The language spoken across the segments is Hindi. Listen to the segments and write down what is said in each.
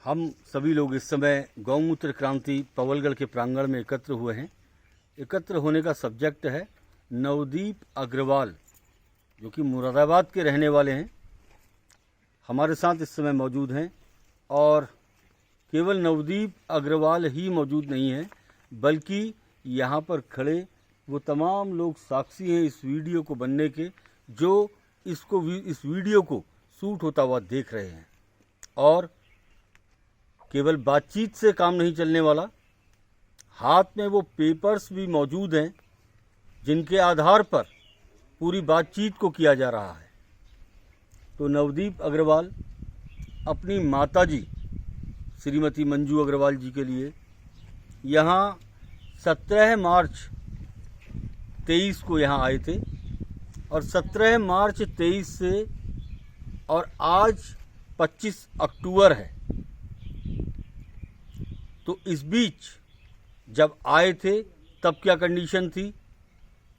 हम सभी लोग इस समय गौमूत्र क्रांति पवलगढ़ के प्रांगण में एकत्र हुए हैं। एकत्र होने का सब्जेक्ट है नवदीप अग्रवाल, जो कि मुरादाबाद के रहने वाले हैं। हमारे साथ इस समय मौजूद हैं और केवल नवदीप अग्रवाल ही मौजूद नहीं हैं, बल्कि यहाँ पर खड़े वो तमाम लोग साक्षी हैं इस वीडियो को बनने के, जो इस वीडियो को शूट होता हुआ देख रहे हैं। और केवल बातचीत से काम नहीं चलने वाला, हाथ में वो पेपर्स भी मौजूद हैं जिनके आधार पर पूरी बातचीत को किया जा रहा है। तो नवदीप अग्रवाल अपनी माताजी श्रीमती मंजू अग्रवाल जी के लिए यहाँ 17 मार्च 23 को यहाँ आए थे और 17 मार्च 23 से और आज 25 अक्टूबर है। तो इस बीच जब आए थे तब क्या कंडीशन थी,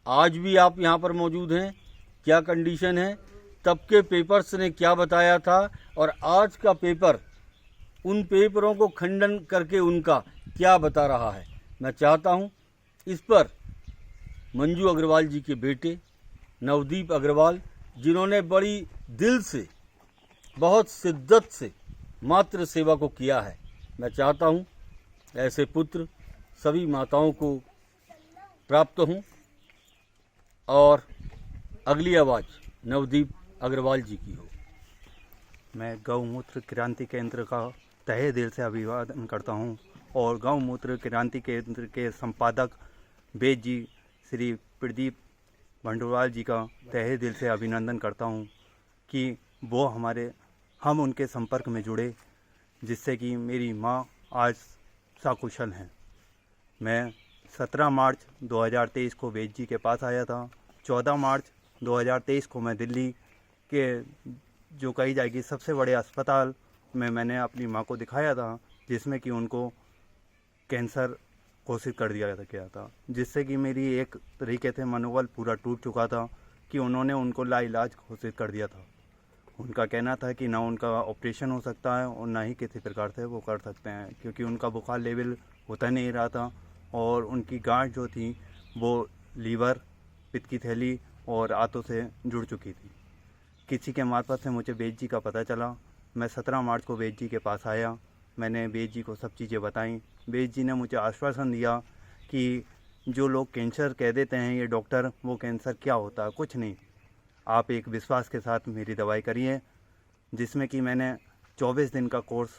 आज भी आप यहाँ पर मौजूद हैं, क्या कंडीशन है, तब के पेपर्स ने क्या बताया था और आज का पेपर उन पेपरों को खंडन करके उनका क्या बता रहा है। मैं चाहता हूँ इस पर मंजू अग्रवाल जी के बेटे नवदीप अग्रवाल, जिन्होंने बड़ी दिल से, बहुत शिद्दत से मातृ सेवा को किया है, मैं चाहता हूँ ऐसे पुत्र सभी माताओं को प्राप्त हों। और अगली आवाज़ नवदीप अग्रवाल जी की हो। मैं गौमूत्र क्रांति केंद्र का तहे दिल से अभिवादन करता हूं और गौमूत्र क्रांति केंद्र के संपादक वेद जी श्री प्रदीप भंडोरवाल जी का तहे दिल से अभिनंदन करता हूं कि वो हम उनके संपर्क में जुड़े, जिससे कि मेरी माँ आज सकुशल हैं। मैं 17 मार्च 2023 को वेद जी के पास आया था। 14 मार्च 2023 को मैं दिल्ली के जो कही जाएगी सबसे बड़े अस्पताल में मैंने अपनी माँ को दिखाया था, जिसमें कि उनको कैंसर घोषित कर दिया गया था, जिससे कि मेरी एक तरीके से मनोबल पूरा टूट चुका था कि उन्होंने उनको लाइलाज घोषित कर दिया था। उनका कहना था कि ना उनका ऑपरेशन हो सकता है और ना ही किसी प्रकार से वो कर सकते हैं, क्योंकि उनका बुखार लेवल होता नहीं रहा था और उनकी गांठ जो थी वो लीवर, पित्त की थैली और आंतों से जुड़ चुकी थी। किसी के मार्फत से मुझे वेद जी का पता चला। मैं 17 मार्च को वेद जी के पास आया। मैंने वेद जी को सब चीज़ें बताई। वेद जी ने मुझे आश्वासन दिया कि जो लोग कैंसर कह देते हैं ये डॉक्टर, वो कैंसर क्या होता है, कुछ नहीं, आप एक विश्वास के साथ मेरी दवाई करिए। जिसमें कि मैंने 24 दिन का कोर्स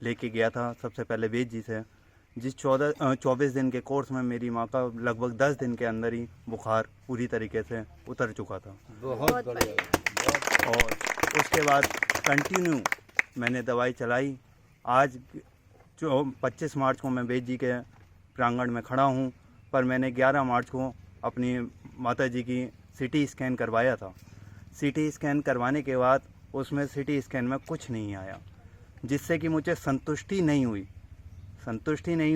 लेके गया था सबसे पहले वेद जी से। जिस 24 दिन के कोर्स में मेरी माँ का लगभग 10 दिन के अंदर ही बुखार पूरी तरीके से उतर चुका था। बहुत बढ़िया। और उसके बाद कंटिन्यू मैंने दवाई चलाई। आज जो 25 मार्च को मैं वेद जी के प्रांगण में खड़ा हूँ, पर मैंने 11 मार्च को अपनी माता जी की सीटी स्कैन करवाया था। सीटी स्कैन करवाने के बाद उसमें सीटी स्कैन में कुछ नहीं आया, जिससे कि मुझे संतुष्टि नहीं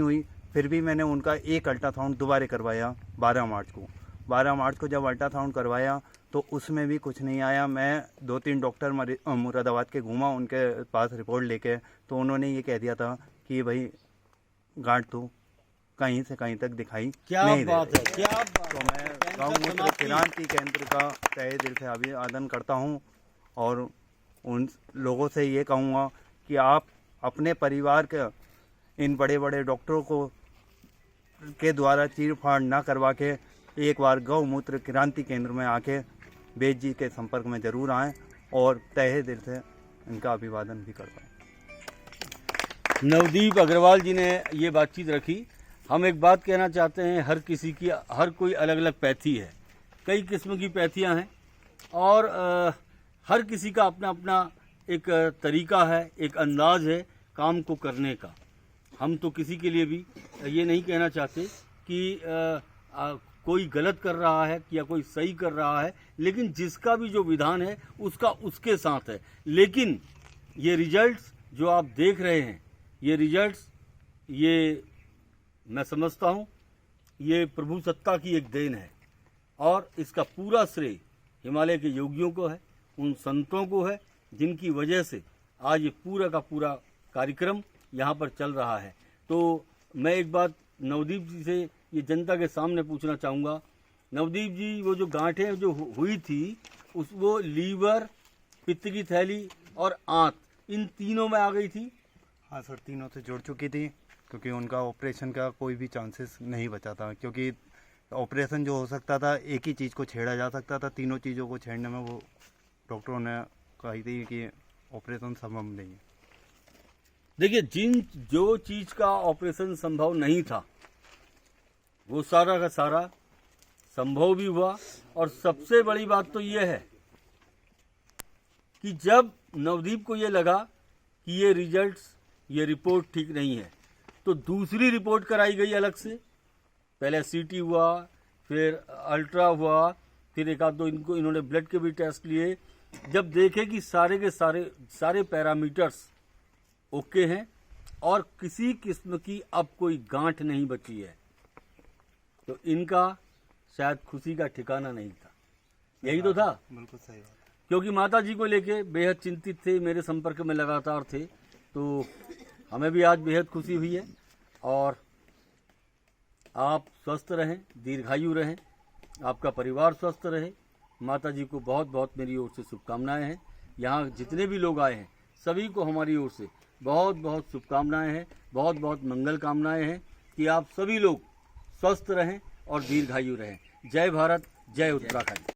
हुई। फिर भी मैंने उनका एक अल्ट्रासाउंड दोबारा करवाया 12 मार्च को। 12 मार्च को जब अल्ट्रासाउंड करवाया तो उसमें भी कुछ नहीं आया। मैं 2-3 डॉक्टर मुरादाबाद के घूमा उनके पास रिपोर्ट लेके, तो उन्होंने ये कह दिया था कि भाई गांठ तो कहीं से कहीं तक दिखाई नहीं दे रही। क्या बात तो मैं गौमूत्र क्रांति केंद्र का तहे दिल से अभिवादन करता हूं और उन लोगों से ये कहूँगा कि आप अपने परिवार के इन बड़े बड़े डॉक्टरों के द्वारा चीर फाड़ ना करवा के एक बार गौमूत्र क्रांति केंद्र में आके वेद जी के संपर्क में ज़रूर आएँ और तहे दिल से इनका अभिवादन भी करता हूँ। नवदीप अग्रवाल जी ने ये बातचीत रखी। हम एक बात कहना चाहते हैं, हर कोई अलग अलग पैथी है, कई किस्म की पैथियां हैं और हर किसी का अपना अपना एक तरीका है, एक अंदाज है काम को करने का। हम तो किसी के लिए भी ये नहीं कहना चाहते कि कोई गलत कर रहा है या कोई सही कर रहा है, लेकिन जिसका भी जो विधान है उसका उसके साथ है। लेकिन ये रिजल्ट्स जो आप देख रहे हैं, ये रिजल्ट्स, ये मैं समझता हूँ ये प्रभु सत्ता की एक देन है और इसका पूरा श्रेय हिमालय के योगियों को है, उन संतों को है जिनकी वजह से आज ये पूरा का पूरा कार्यक्रम यहाँ पर चल रहा है। तो मैं एक बात नवदीप जी से ये जनता के सामने पूछना चाहूँगा। नवदीप जी, वो जो गांठें जो हुई थी वो लीवर, पित्त की थैली और आंत, इन तीनों में आ गई थी। हाँ सर, तीनों से जुड़ चुकी थी, क्योंकि उनका ऑपरेशन का कोई भी चांसेस नहीं बचा था, क्योंकि ऑपरेशन जो हो सकता था एक ही चीज़ को छेड़ा जा सकता था। तीनों चीज़ों को छेड़ने में वो डॉक्टरों ने कही थी कि ऑपरेशन संभव नहीं है। देखिए, जो चीज़ का ऑपरेशन संभव नहीं था वो सारा का सारा संभव भी हुआ। और सबसे बड़ी बात तो ये है कि जब नवदीप को ये लगा कि ये रिजल्ट्स, ये रिपोर्ट ठीक नहीं है, तो दूसरी रिपोर्ट कराई गई अलग से। पहले सीटी हुआ, फिर अल्ट्रा हुआ, फिर एक आध दो इन्होंने ब्लड के भी टेस्ट लिए। जब देखे कि सारे के सारे पैरामीटर्स ओके हैं और किसी किस्म की अब कोई गांठ नहीं बची है, तो इनका शायद खुशी का ठिकाना नहीं था। यही तो था। बिल्कुल सही बात है। क्योंकि माता जी को लेके बेहद चिंतित थे, मेरे संपर्क में लगातार थे, तो हमें भी आज बेहद खुशी हुई है। और आप स्वस्थ रहें, दीर्घायु रहें, आपका परिवार स्वस्थ रहे। माता जी को बहुत बहुत मेरी ओर से शुभकामनाएं हैं। यहाँ जितने भी लोग आए हैं सभी को हमारी ओर से बहुत बहुत शुभकामनाएं हैं, बहुत बहुत मंगल कामनाएं हैं कि आप सभी लोग स्वस्थ रहें और दीर्घायु रहें। जय भारत, जय उत्तराखंड।